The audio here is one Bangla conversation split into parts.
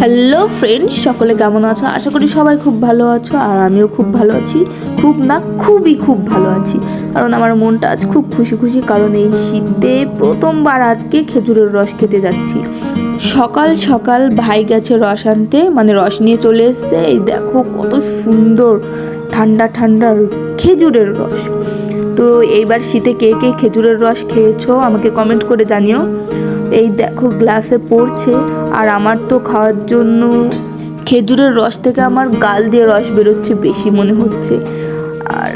হ্যালো ফ্রেন্ডস, সকলে কেমন আছো? আশা করি সবাই খুব ভালো আছো, আর আমিও খুব ভালো আছি। খুব না, খুব ভালো আছি, কারণ আমার মনটা আজ খুব খুশি খুশি, কারণ এই শীতে প্রথমবার আজকে খেজুরের রস খেতে যাচ্ছি। সকাল সকাল ভাই গেছে রস আনতে, মানে রস নিয়ে চলে এসছে। এই দেখো কত সুন্দর ঠান্ডা ঠান্ডা খেজুরের রস। তো এইবার শীতে কে কে খেজুরের রস খেয়েছো আমাকে কমেন্ট করে জানিও। এই দেখো গ্লাসে পড়ছে, আর আমার তো খাওয়ার জন্য খেজুরের রস থেকে আমার গাল দিয়ে রস বেরোচ্ছে বেশি মনে হচ্ছে। আর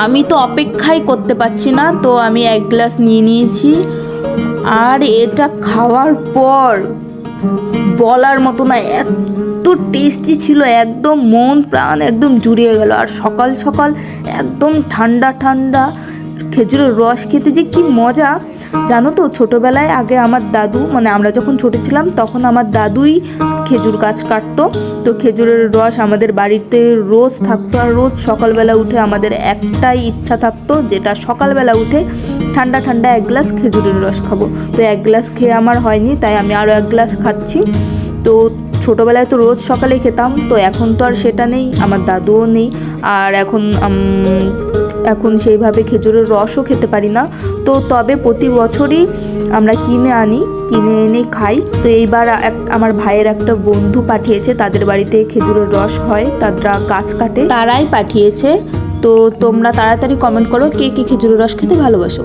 আমি তো অপেক্ষাই করতে পারছি না, তো আমি এক গ্লাস নিয়ে নিয়েছি। আর এটা খাওয়ার পর বলার মতো না, এত টেস্টি ছিল, একদম মন প্রাণ একদম জুড়িয়ে গেল। আর সকাল সকাল একদম ঠান্ডা ঠান্ডা খেজুরের রস খেতে যে কি মজা জানো তো। ছোটোবেলায় আগে আমার দাদু, মানে আমরা যখন ছোটো ছিলাম তখন আমার দাদুই খেজুর গাছ কাটতো। তো খেজুরের রস আমাদের বাড়িতে রোজ থাকতো, আর রোজ সকালবেলা উঠে আমাদের একটাই ইচ্ছা থাকতো, যেটা সকালবেলা উঠে ঠান্ডা ঠান্ডা এক গ্লাস খেজুরের রস খাবো। তো এক গ্লাস খেয়ে আমার হয়নি, তাই আমি আরও এক গ্লাস খাচ্ছি। তো ছোটোবেলায় তো রোজ সকালে খেতাম, তো এখন তো আর সেটা নেই, আমার দাদুও নেই। আর এখন সেইভাবে খেজুরের রসও খেতে পারি না। তো তবে প্রতি বছরই আমরা কিনে এনে খাই। তো এইবার আমার ভাইয়ের একটা বন্ধু পাঠিয়েছে, তাদের বাড়িতে খেজুরের রস হয়, তারা গাছ কাটে, তারাই পাঠিয়েছে। তো তোমরা তাড়াতাড়ি কমেন্ট করো কে কে খেজুরের রস খেতে ভালোবাসো।